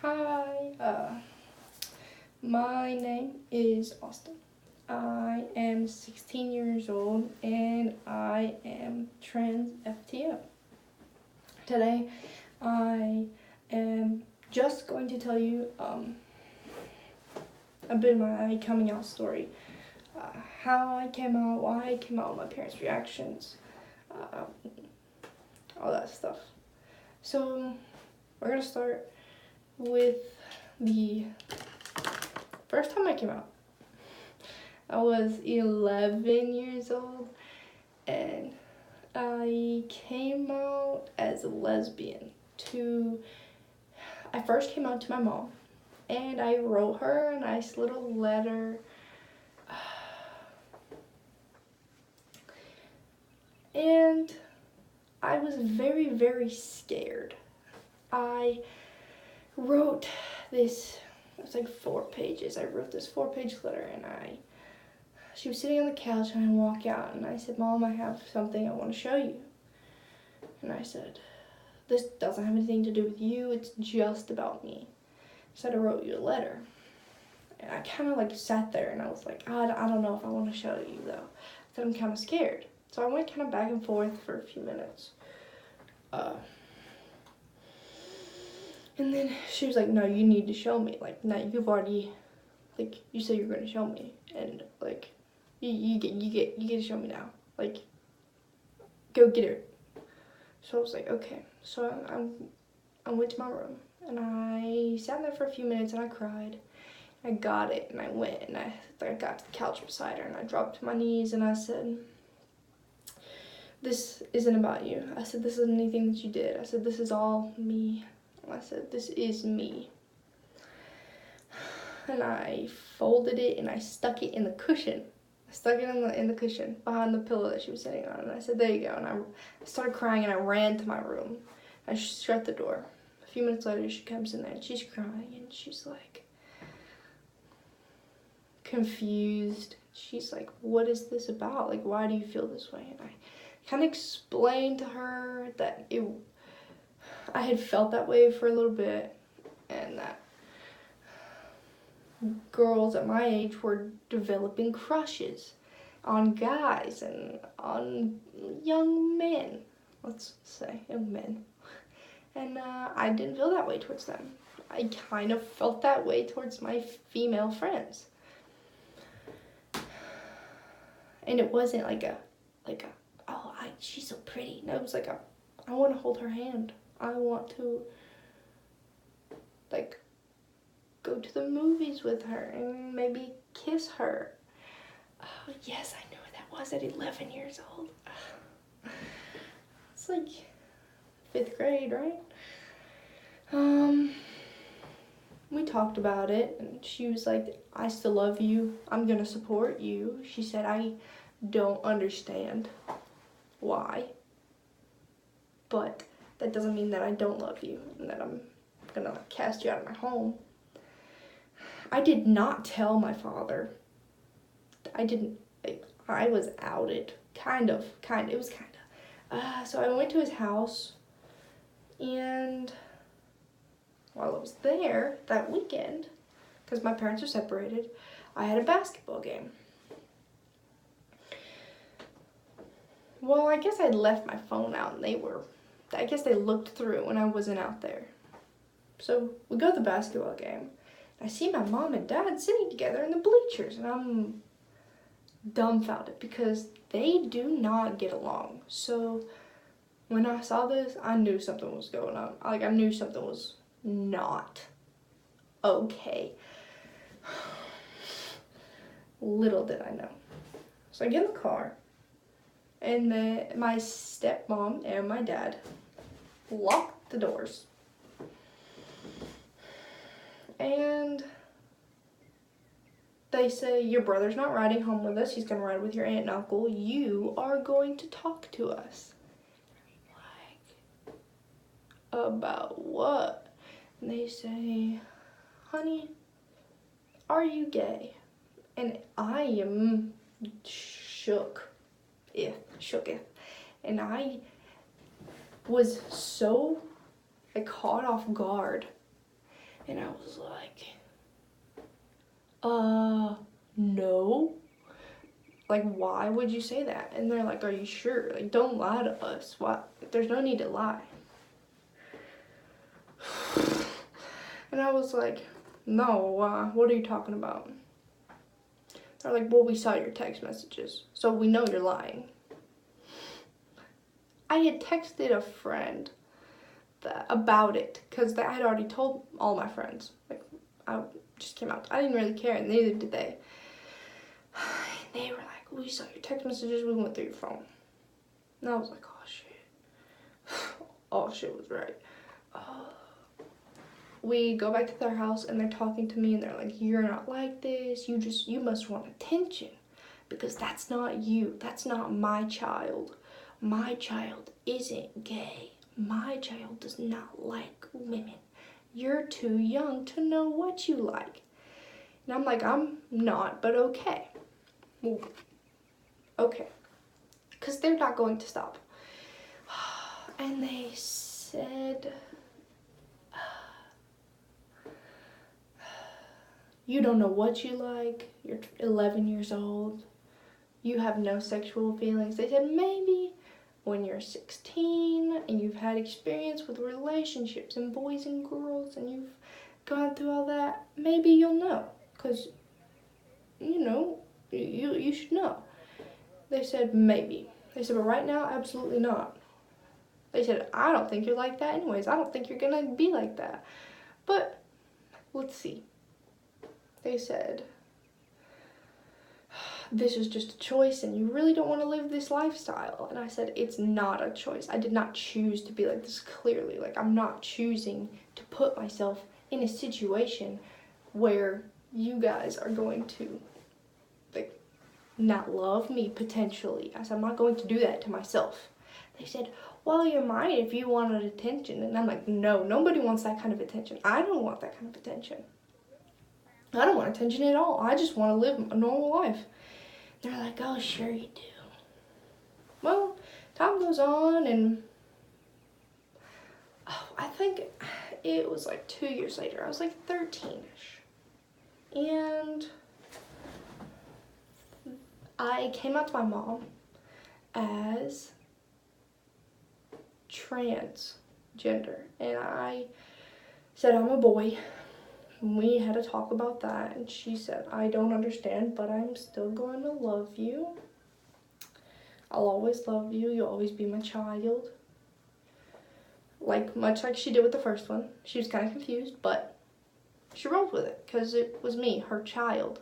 Hi, my name is Austin. I am 16 years old and I am trans FTO. Today, I am just going to tell you a bit of my coming out story. How I came out, why I came out, my parents' reactions, all that stuff. So, we're gonna start with the first time I came out. I was 11 years old and I came out as a lesbian I first came out to my mom and I wrote her a nice little letter. And I was very, very scared. I wrote this, it was like 4 pages. I wrote this 4-page letter and she was sitting on the couch and I walk out and I said, "Mom, I have something I want to show you." And I said, "This doesn't have anything to do with you, it's just about me." I said, "I wrote you a letter." And I kind of like sat there and I was like, I don't know if I want to show you though. I said, "I'm kind of scared." So I went kind of back and forth for a few minutes. And then she was like, "No, you need to show me. Like, no, you've already, like, you said you're going to show me. And, like, you get to show me now. Like, go get it." So I was like, okay. So I went to my room and I sat there for a few minutes and I cried. I got it and I went and I got to the couch beside her and I dropped to my knees and I said, "This isn't about you." I said, "This isn't anything that you did." I said, "This is all me." I said, "This is me." And I folded it and I stuck it in the cushion. I stuck it in the cushion behind the pillow that she was sitting on. And I said, "There you go." And I started crying and I ran to my room. I shut the door. A few minutes later, she comes in there and she's crying and she's like confused. She's like, "What is this about? Like, why do you feel this way?" And I kind of explained to her that I had felt that way for a little bit and that girls at my age were developing crushes on guys and on young men, let's say young men. And I didn't feel that way towards them. I kind of felt that way towards my female friends. And it wasn't like a, "Oh, she's so pretty." No, it was like I want to hold her hand. I want to, like, go to the movies with her and maybe kiss her. Oh, yes, I knew what that was at 11 years old. It's like 5th grade, right? We talked about it and she was like, "I still love you. I'm gonna support you." She said, "I don't understand why, but that doesn't mean that I don't love you and that I'm gonna cast you out of my home." I did not tell my father. I was outed. It was kind of. So I went to his house, and while I was there that weekend, because my parents are separated, I had a basketball game. Well, I guess I'd left my phone out, and I guess they looked through it when I wasn't out there. So we go to the basketball game. I see my mom and dad sitting together in the bleachers, and I'm dumbfounded because they do not get along. So when I saw this, I knew something was going on. I knew something was not okay. Little did I know. So I get in the car, and my stepmom and my dad locked the doors. And they say, "Your brother's not riding home with us. He's going to ride with your aunt and uncle. You are going to talk to us." Like, about what? And they say, "Honey, are you gay?" And I am shook. And I was so caught off guard And I was like, no. Like, why would you say that? And they're like, are you sure? Like, don't lie to us. Why? There's no need to lie. And I was like, no, what are you talking about? They're like, well, we saw your text messages, so we know you're lying. I had texted a friend about it, because I had already told all my friends. Like, I just came out. I didn't really care, and neither did they. They were like, we saw your text messages, we went through your phone. And I was like, oh, shit. Oh, shit was right. We go back to their house, and they're talking to me, and they're like, you're not like this. You must want attention, because that's not you. That's not my child. My child isn't gay. My child does not like women. You're too young to know what you like. And I'm like, I'm not, but okay. Well, okay. Because they're not going to stop. And they said, you don't know what you like. You're 11 years old. You have no sexual feelings. They said maybe when you're 16 and you've had experience with relationships and boys and girls and you've gone through all that, maybe you'll know. Because, you know, you should know. They said maybe. They said, but right now, absolutely not. They said, I don't think you're like that anyways. I don't think you're going to be like that. But let's see. They said, this is just a choice and you really don't want to live this lifestyle. And I said, it's not a choice. I did not choose to be like this, clearly. Like, I'm not choosing to put myself in a situation where you guys are going to, like, not love me potentially. I said, I'm not going to do that to myself. They said, well, you might if you wanted attention. And I'm like, no, nobody wants that kind of attention. I don't want that kind of attention. I don't want attention at all. I just want to live a normal life. They're like, oh, sure you do. Well, time goes on, and I think it was like 2 years later. I was like 13-ish. And I came out to my mom as transgender. And I said, I'm a boy. We had a talk about that, and she said, I don't understand, but I'm still going to love you. I'll always love you. You'll always be my child. Like, much like she did with the first one. She was kind of confused, but she rolled with it, because it was me, her child.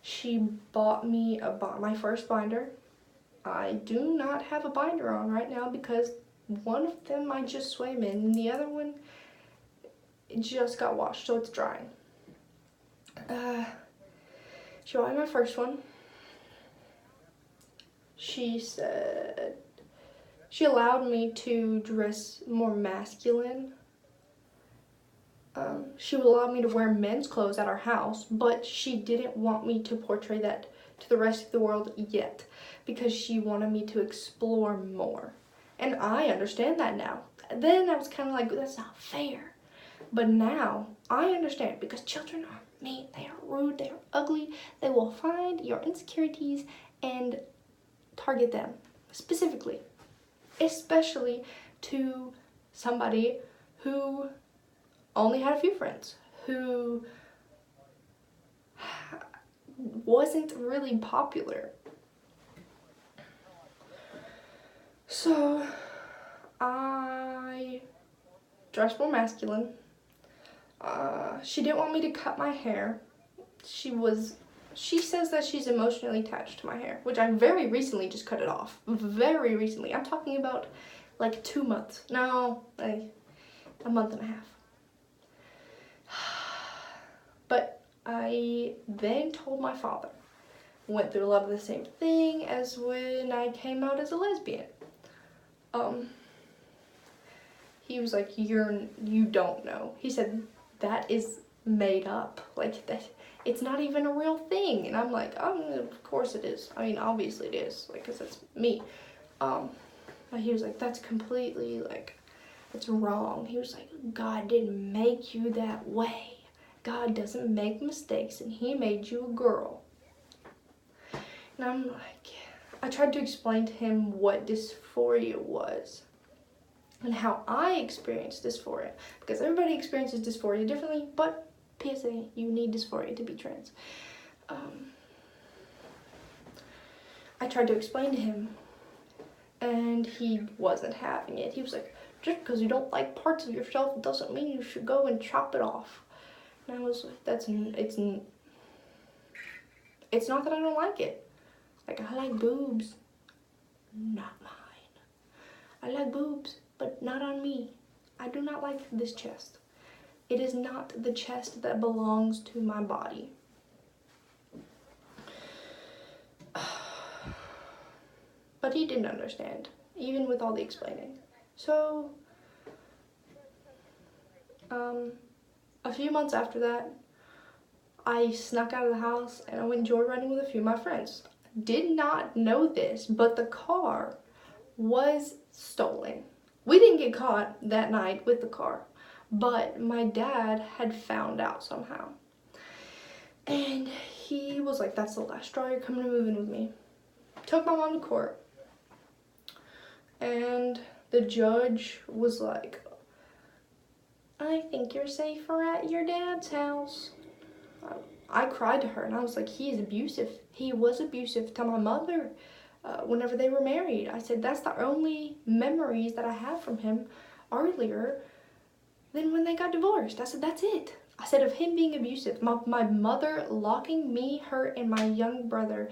She bought me my first binder. I do not have a binder on right now, because one of them I just swam in, and the other one, it just got washed, so it's drying. She bought me my first one. She said she allowed me to dress more masculine. She would allow me to wear men's clothes at our house, but she didn't want me to portray that to the rest of the world yet, because she wanted me to explore more. And I understand that now. Then I was kind of like, that's not fair. But now, I understand, because children are mean, they are rude, they are ugly. They will find your insecurities and target them, specifically. Especially to somebody who only had a few friends, who wasn't really popular. So, I dressed more masculine. She didn't want me to cut my hair. She says that she's emotionally attached to my hair, which I very recently just cut it off. Very recently. I'm talking about like 2 months. No, like a month and a half. But I then told my father. Went through a lot of the same thing as when I came out as a lesbian. He was like, you don't know. He said, that is made up. Like, that, it's not even a real thing. And I'm like, of course it is. I mean, obviously it is, like, because that's me. But he was like, that's completely, like, It's wrong. He was like, God didn't make you that way. God doesn't make mistakes, and he made you a girl. And I'm like, I tried to explain to him what dysphoria was and how I experienced dysphoria, because everybody experiences dysphoria differently, but PSA, you need dysphoria to be trans. I tried to explain to him, and he wasn't having it. He was like, just because you don't like parts of yourself doesn't mean you should go and chop it off. And I was like, it's not that I don't like it. Like, I like boobs, not mine. I like boobs, but not on me. I do not like this chest. It is not the chest that belongs to my body. But he didn't understand, even with all the explaining. So, a few months after that, I snuck out of the house and I went joyriding with a few of my friends. Did not know this, but the car was stolen. We didn't get caught that night with the car, but my dad had found out somehow. And he was like, that's the last straw, you're coming to move in with me. Took my mom to court. And the judge was like, I think you're safer at your dad's house. I cried to her and I was like, he is abusive. He was abusive to my mother whenever they were married. I said, that's the only memories that I have from him earlier than when they got divorced. I said, that's it. I said, of him being abusive. My mother locking me, her, and my young brother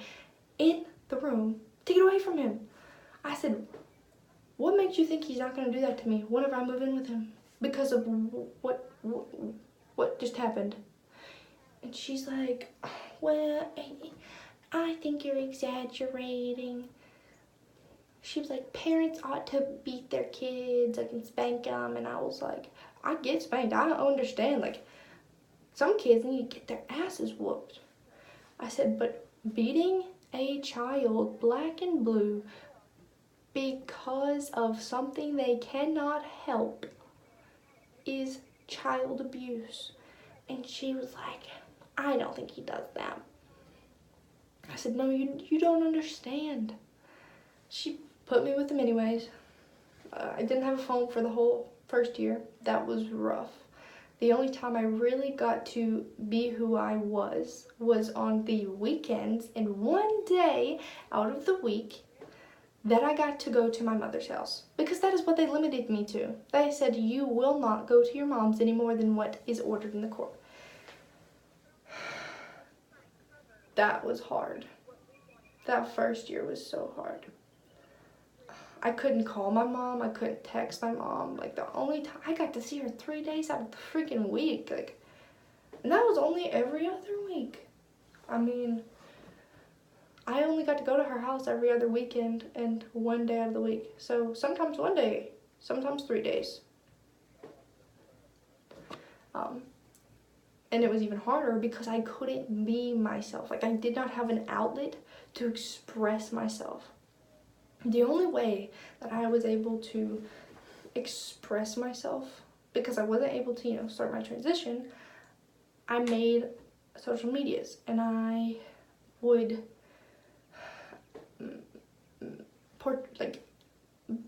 in the room to get away from him. I said, what makes you think he's not going to do that to me whenever I move in with him? Because of what just happened. And she's like, well, I think you're exaggerating. She was like, parents ought to beat their kids, like, and spank them. And I was like, I get spanked. I don't understand. Like, some kids need to get their asses whooped. I said, but beating a child black and blue because of something they cannot help is child abuse. And she was like, I don't think he does that. I said, no, you don't understand. She put me with him anyways. I didn't have a phone for the whole first year. That was rough. The only time I really got to be who I was on the weekends, and one day out of the week that I got to go to my mother's house, because that is what they limited me to. They said, you will not go to your mom's any more than what is ordered in the court. That was hard. That first year was so hard. I couldn't call my mom. I couldn't text my mom. Like, the only time I got to see her 3 days out of the freaking week. Like, and that was only every other week. I mean, I only got to go to her house every other weekend and one day out of the week. So sometimes one day, sometimes 3 days. And it was even harder because I couldn't be myself. Like, I did not have an outlet to express myself. The only way that I was able to express myself, because I wasn't able to, start my transition, I made social medias, and I would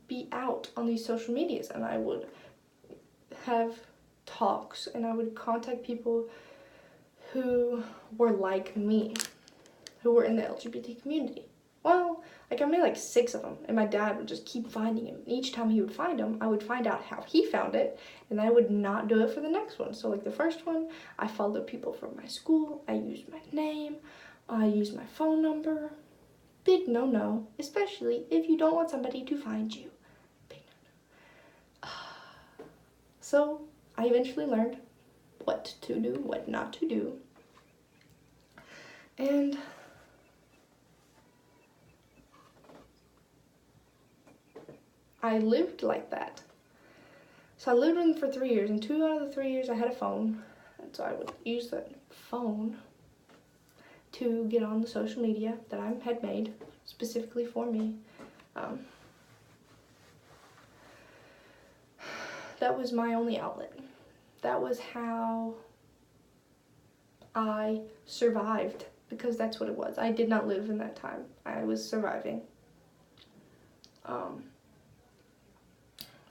be out on these social medias, and I would have talks, and I would contact people who were like me, who were in the LGBT community. Well, like, I made like 6 of them, and my dad would just keep finding him. Each time he would find them, I would find out how he found it, and I would not do it for the next one. So, like, the first one, I followed people from my school, I used my name, I used my phone number. Big no-no, especially if you don't want somebody to find you. Big no-no. So, I eventually learned what to do, what not to do. And I lived like that. So I lived with him for 3 years, and 2 out of the 3 years I had a phone. And so I would use that phone to get on the social media that I had made specifically for me. that was my only outlet. That was how I survived, because that's what it was. I did not live in that time. I was surviving.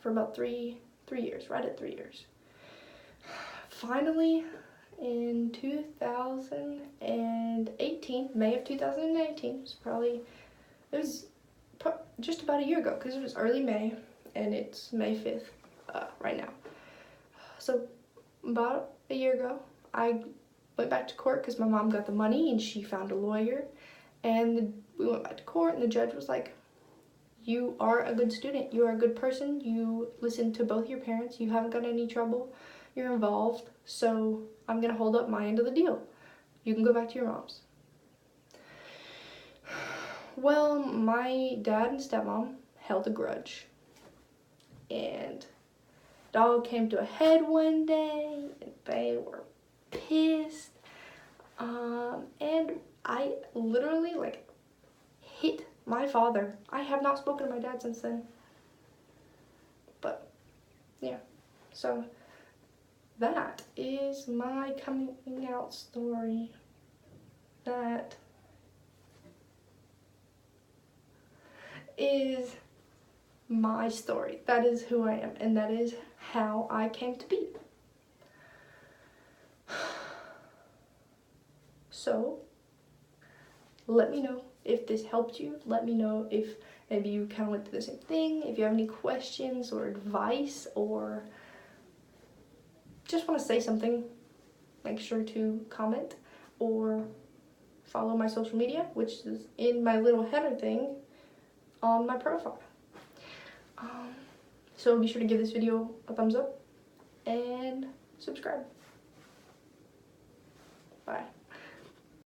For about three years, right at 3 years. Finally, in 2018, May of 2018, it was just about a year ago, because it was early May, and it's May 5th right now. So about a year ago, I went back to court because my mom got the money and she found a lawyer, and we went back to court, and the judge was like, you are a good student, you are a good person, you listen to both your parents, you haven't got any trouble, you're involved, so I'm gonna hold up my end of the deal. You can go back to your mom's. Well, my dad and stepmom held a grudge, and it all came to a head one day, and they were pissed, and I literally hit my father. I have not spoken to my dad since then. But yeah, so that is my coming out story. That is my story. That is who I am, and that is how I came to be. So let me know if this helped you. Let me know if maybe you kind of went through the same thing. If you have any questions or advice, or just want to say something, make sure to comment or follow my social media, which is in my little header thing on my profile. So be sure to give this video a thumbs up and subscribe.